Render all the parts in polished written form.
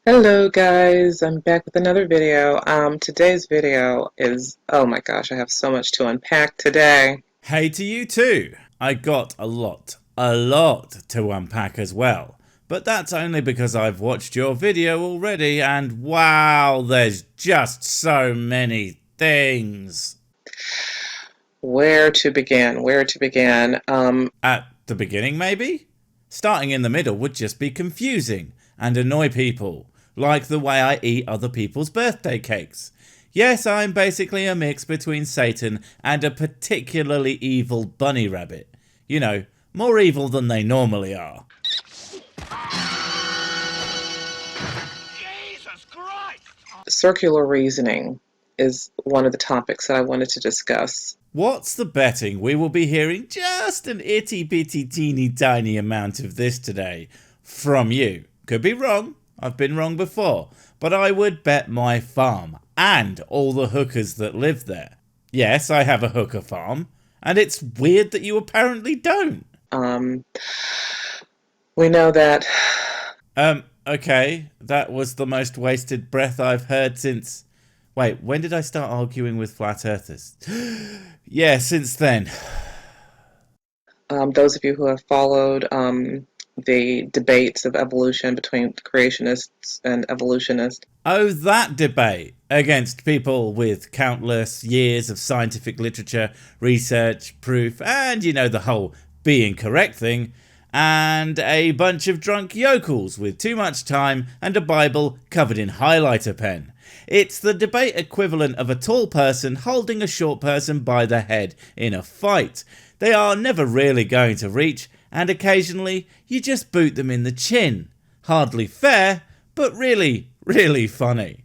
Hello guys, I'm back with another video. Today's video is, oh my gosh, I have so much to unpack today. Hey to you too. I got a lot to unpack as well. But that's only because I've watched your video already and wow, there's just so many things. Where to begin? Where to begin? At the beginning maybe? Starting in the middle would just be confusing and annoy people, like the way I eat other people's birthday cakes. Yes, I'm basically a mix between Satan and a particularly evil bunny rabbit. You know, more evil than they normally are. Jesus Christ! Circular reasoning is one of the topics that I wanted to discuss. What's the betting we will be hearing just an itty bitty teeny tiny amount of this today from you? Could be wrong, I've been wrong before, but I would bet my farm and all the hookers that live there. Yes, I have a hooker farm, and it's weird that you apparently don't. We know that, Okay, that was the most wasted breath I've heard since... Wait, when did I start arguing with flat earthers? Yeah, since then. those of you who have followed the debates of evolution between creationists and evolutionists. Oh, that debate against people with countless years of scientific literature, research, proof, and you know, the whole being correct thing, and a bunch of drunk yokels with too much time and a Bible covered in highlighter pen. It's the debate equivalent of a tall person holding a short person by the head in a fight. They are never really going to reach, and occasionally you just boot them in the chin. Hardly fair, but really, really funny.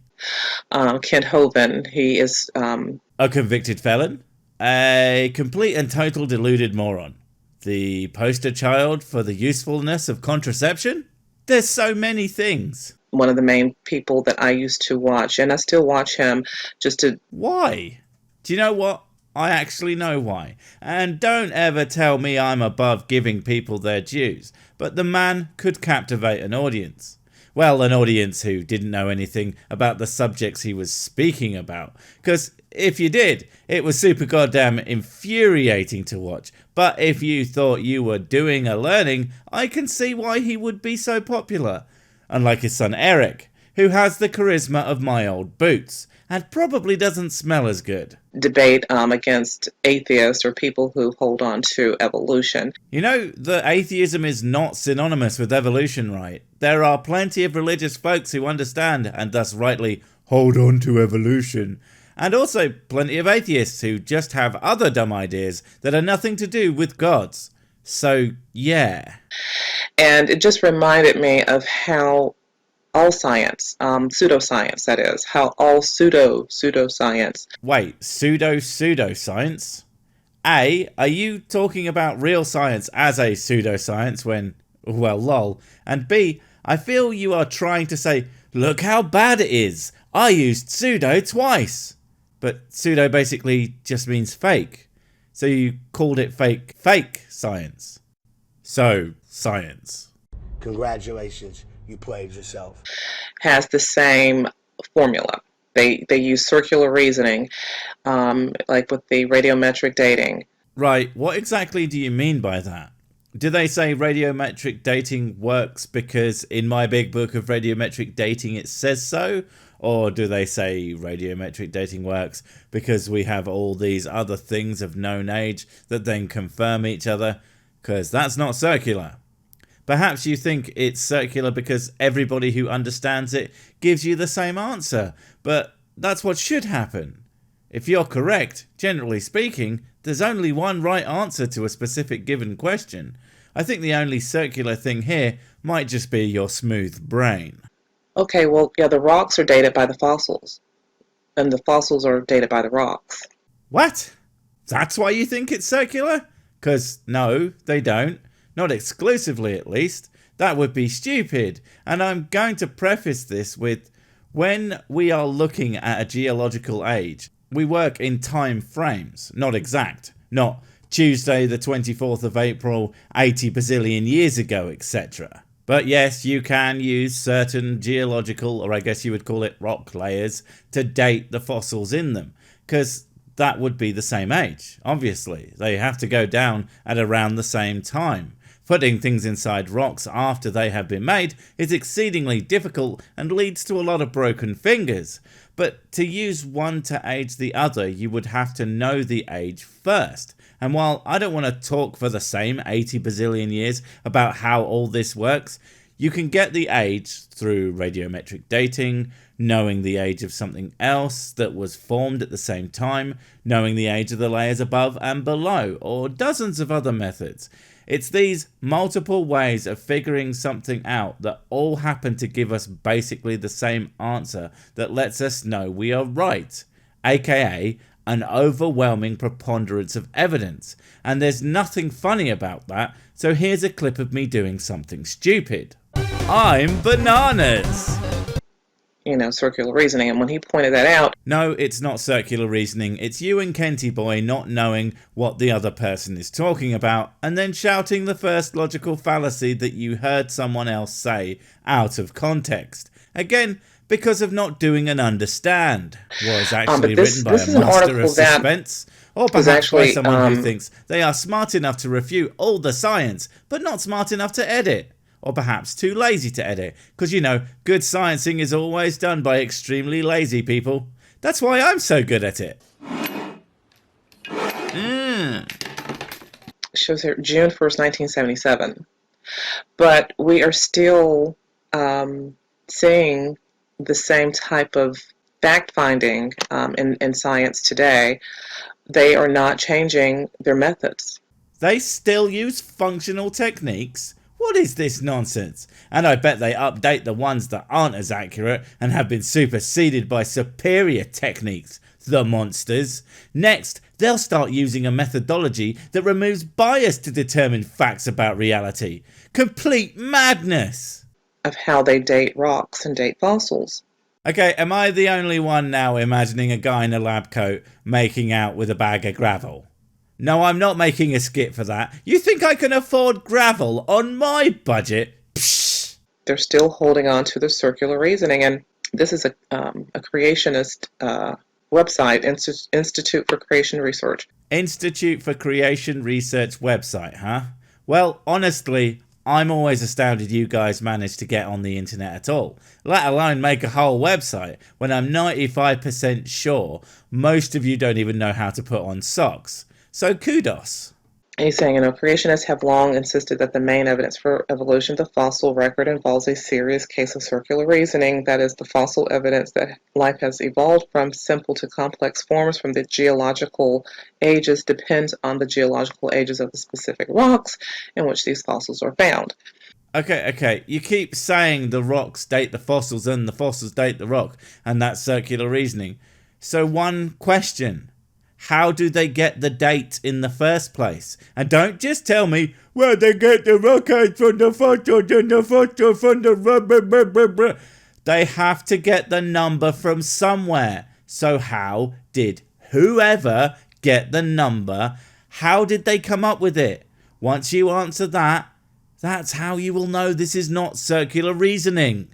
Kent Hovind, he is A convicted felon? A complete and total deluded moron? The poster child for the usefulness of contraception? There's so many things. one of the main people that I used to watch, and I still watch him just to. Why? Do you know what? I actually know why. And don't ever tell me I'm above giving people their dues, but the man could captivate an audience. Well, an audience who didn't know anything about the subjects he was speaking about. Because if you did, it was super goddamn infuriating to watch. But if you thought you were doing a learning, I can see why he would be so popular. Unlike his son Eric, who has the charisma of my old boots, and probably doesn't smell as good. Debate against atheists or people who hold on to evolution. You know, the atheism is not synonymous with evolution, right? There are plenty of religious folks who understand, and thus rightly, hold on to evolution. And also plenty of atheists who just have other dumb ideas that are nothing to do with gods. So, yeah. And it just reminded me of how all science, pseudoscience that is, how all pseudoscience. Wait, pseudoscience? A, are you talking about real science as a pseudoscience when, well, lol? And B, I feel you are trying to say, look how bad it is, I used pseudo twice. But pseudo basically just means fake. So you called it fake science. So, science. Congratulations, you played yourself. Has the same formula. They use circular reasoning, like with the radiometric dating. Right, what exactly do you mean by that? Do they say radiometric dating works because in my big book of radiometric dating it says so? Or do they say radiometric dating works because we have all these other things of known age that then confirm each other? Because that's not circular. Perhaps you think it's circular because everybody who understands it gives you the same answer, but that's what should happen. If you're correct, generally speaking, there's only one right answer to a specific given question. I think the only circular thing here might just be your smooth brain. Okay, well, yeah, the rocks are dated by the fossils, and the fossils are dated by the rocks. What? That's why you think it's circular? 'Cause no, they don't. Not exclusively, at least. That would be stupid. And I'm going to preface this with, when we are looking at a geological age, we work in time frames, not exact. Not Tuesday the 24th of April, 80 bazillion years ago, etc. But yes, you can use certain geological, or I guess you would call it rock layers, to date the fossils in them, because that would be the same age. Obviously, they have to go down at around the same time. Putting things inside rocks after they have been made is exceedingly difficult and leads to a lot of broken fingers. But to use one to age the other, you would have to know the age first. And while I don't want to talk for the same 80 bazillion years about how all this works, you can get the age through radiometric dating, knowing the age of something else that was formed at the same time, knowing the age of the layers above and below, or dozens of other methods. It's these multiple ways of figuring something out that all happen to give us basically the same answer that lets us know we are right, aka an overwhelming preponderance of evidence. And there's nothing funny about that, so here's a clip of me doing something stupid. I'm bananas! Circular reasoning. And when he pointed that out... No, it's not circular reasoning. It's you and Kenty Boy not knowing what the other person is talking about and then shouting the first logical fallacy that you heard someone else say out of context. Again, because of not doing an understand. Was actually written by a master of suspense. Or perhaps by someone who thinks they are smart enough to refute all the science, but not smart enough to edit. Or perhaps too lazy to edit, because good sciencing is always done by extremely lazy people. That's why I'm so good at it. Shows here June 1st, 1977. But we are still seeing the same type of fact-finding in science today. They are not changing their methods. They still use functional techniques? What is this nonsense? And I bet they update the ones that aren't as accurate and have been superseded by superior techniques, the monsters. Next, they'll start using a methodology that removes bias to determine facts about reality. Complete madness! Of how they date rocks and date fossils. Okay, am I the only one now imagining a guy in a lab coat making out with a bag of gravel? No, I'm not making a skit for that. You think I can afford gravel on my budget? Psh! They're still holding on to the circular reasoning, and this is a creationist website, Institute for Creation Research. Institute for Creation Research website, huh? Well, honestly, I'm always astounded you guys managed to get on the internet at all, let alone make a whole website, when I'm 95% sure most of you don't even know how to put on socks. So kudos. He's saying, creationists have long insisted that the main evidence for evolution of the fossil record involves a serious case of circular reasoning. That is, the fossil evidence that life has evolved from simple to complex forms from the geological ages depends on the geological ages of the specific rocks in which these fossils are found. Okay, you keep saying the rocks date the fossils and the fossils date the rock, and that's circular reasoning. So one question. How do they get the date in the first place? And don't just tell me, well, they get the rock age from the fossils and the fossils from the rubber. They have to get the number from somewhere. So how did whoever get the number? How did they come up with it? Once you answer that, that's how you will know this is not circular reasoning.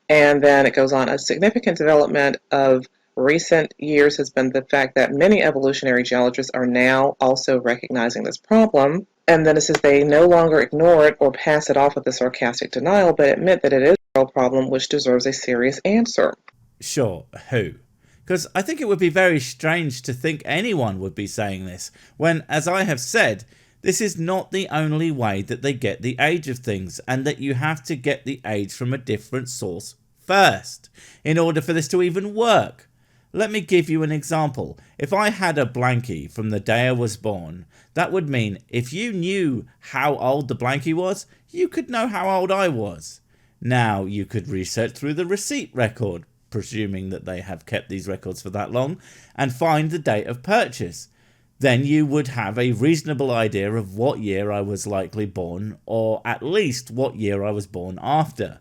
And then it goes on. A significant development of recent years has been the fact that many evolutionary geologists are now also recognizing this problem. And then it says they no longer ignore it or pass it off with a sarcastic denial, but admit that it is a real problem which deserves a serious answer. Sure, who? Because I think it would be very strange to think anyone would be saying this, when, as I have said, this is not the only way that they get the age of things, and that you have to get the age from a different source first, in order for this to even work. Let me give you an example. If I had a blankie from the day I was born, that would mean if you knew how old the blankie was, you could know how old I was. Now you could research through the receipt record, presuming that they have kept these records for that long, and find the date of purchase. Then you would have a reasonable idea of what year I was likely born, or at least what year I was born after.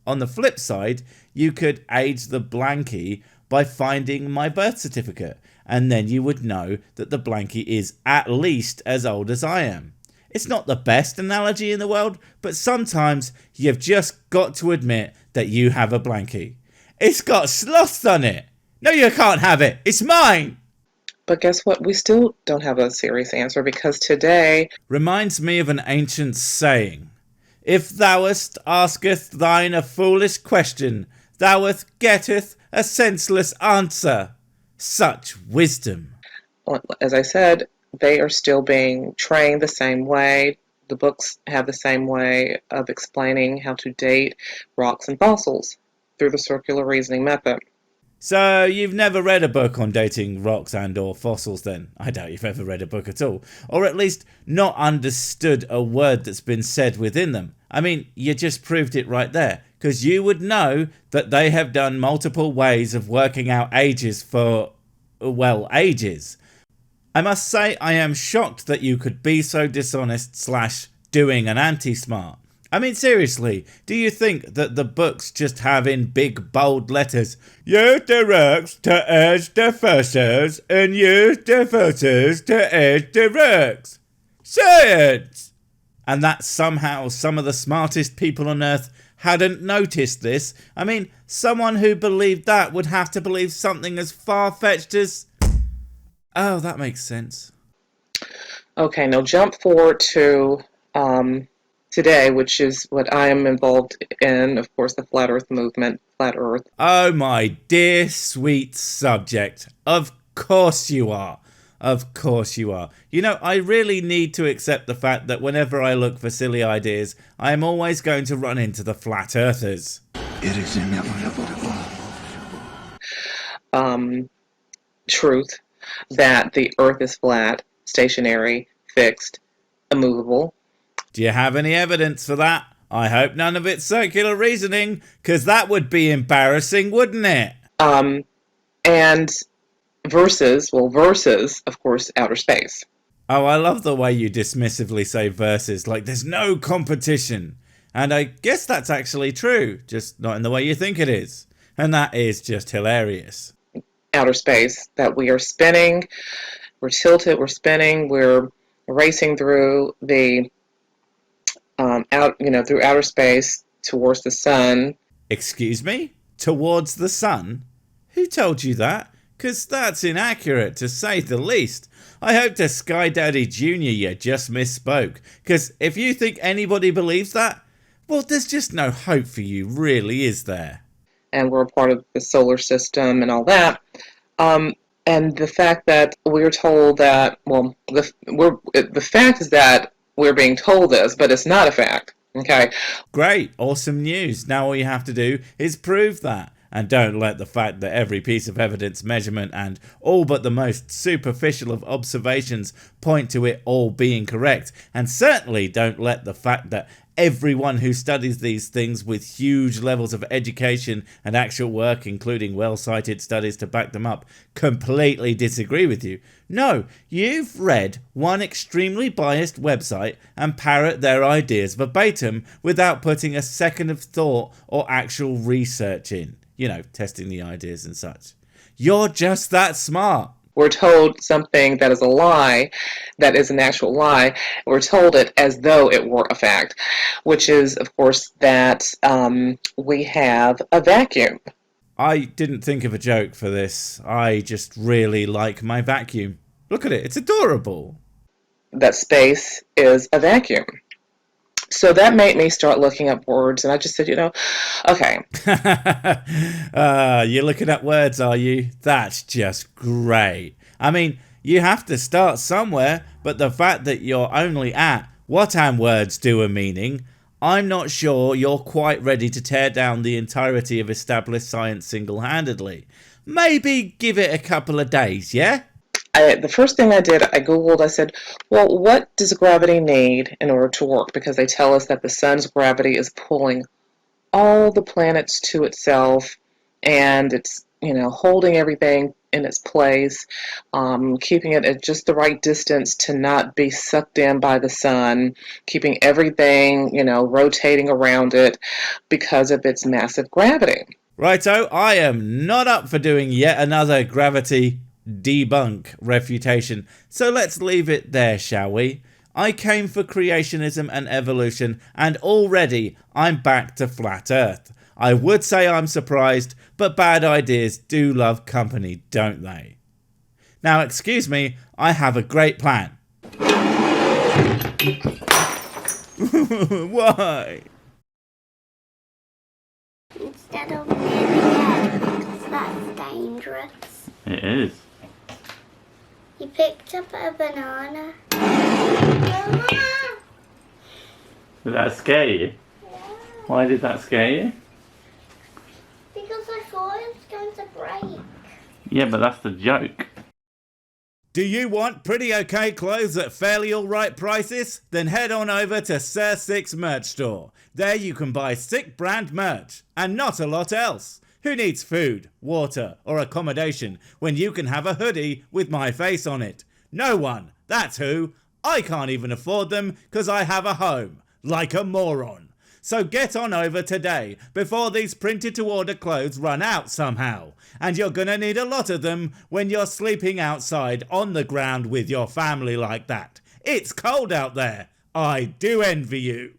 On the flip side, you could age the blankie by finding my birth certificate, and then you would know that the blankie is at least as old as I am. It's not the best analogy in the world, but sometimes you've just got to admit that you have a blankie. It's got sloths on it. No, you can't have it. It's mine. But guess what? We still don't have a serious answer, because today reminds me of an ancient saying. If thou'st asketh thine a foolish question, thou'st getteth a senseless answer. Such wisdom. As I said, they are still being trained the same way. The books have the same way of explaining how to date rocks and fossils through the circular reasoning method. So you've never read a book on dating rocks and or fossils then? I doubt you've ever read a book at all. Or at least not understood a word that's been said within them. I mean, you just proved it right there. Because you would know that they have done multiple ways of working out ages for, well, ages. I must say I am shocked that you could be so dishonest / doing an anti-smart. I mean, seriously, do you think that the books just have in big bold letters, use the rocks to edge the fossils and use the fossils to edge the rocks? Science! And that somehow some of the smartest people on earth hadn't noticed this? I mean, someone who believed that would have to believe something as far-fetched as... Oh, that makes sense. Okay, now jump forward to today, which is what I am involved in, of course, the Flat Earth movement, Flat Earth. Oh, my dear sweet subject. Of course you are. Of course you are. You know, I really need to accept the fact that whenever I look for silly ideas, I am always going to run into the Flat Earthers. It is inevitable. Truth that the Earth is flat, stationary, fixed, immovable. Do you have any evidence for that? I hope none of it's circular reasoning, because that would be embarrassing, wouldn't it? And versus, of course, outer space. Oh, I love the way you dismissively say versus, like there's no competition. And I guess that's actually true, just not in the way you think it is. And that is just hilarious. Outer space, that we are spinning, we're tilted, we're spinning, we're racing through the through outer space towards the sun. Excuse me? Towards the sun? Who told you that? 'Cause that's inaccurate, to say the least. I hope to Sky Daddy Jr. you just misspoke. 'Cause if you think anybody believes that, well, there's just no hope for you, really, is there? And we're a part of the solar system and all that. And the fact that we're told that, well, the fact is that we're being told this, but it's not a fact. Okay. Great, awesome news. Now all you have to do is prove that. And don't let the fact that every piece of evidence, measurement, and all but the most superficial of observations point to it all being correct. And certainly don't let the fact that everyone who studies these things with huge levels of education and actual work, including well-cited studies to back them up, completely disagree with you. No, you've read one extremely biased website and parrot their ideas verbatim without putting a second of thought or actual research in. You know, testing the ideas and such. You're just that smart. We're told something that is a lie, that is an actual lie. We're told it as though it were a fact, which is, of course, that we have a vacuum. I didn't think of a joke for this. I just really like my vacuum. Look at it, it's adorable. That space is a vacuum. So that made me start looking up words, and I just said, okay. You're looking at words, are you? That's just great. I mean, you have to start somewhere, but the fact that you're only at what and words do a meaning, I'm not sure you're quite ready to tear down the entirety of established science single-handedly. Maybe give it a couple of days, yeah? The first thing I did, I Googled, I said, well, what does gravity need in order to work? Because they tell us that the sun's gravity is pulling all the planets to itself, and it's, holding everything in its place, keeping it at just the right distance to not be sucked in by the sun, keeping everything, rotating around it because of its massive gravity. Righto, I am not up for doing yet another gravity debunk refutation, so let's leave it there, shall we? I came for creationism and evolution, and already I'm back to flat Earth. I would say I'm surprised, but bad ideas do love company, don't they? Now, excuse me, I have a great plan. Why? Instead of near the head, because that's dangerous. It is. He picked up a banana. Did that scare you? Yeah. Why did that scare you? Because I thought it was going to break. Yeah, but that's the joke. Do you want pretty okay clothes at fairly alright prices? Then head on over to Sir Six Merch Store. There you can buy sick brand merch, and not a lot else. Who needs food, water, or accommodation when you can have a hoodie with my face on it? No one, that's who. I can't even afford them because I have a home, like a moron. So get on over today before these printed to order clothes run out somehow. And you're gonna need a lot of them when you're sleeping outside on the ground with your family like that. It's cold out there. I do envy you.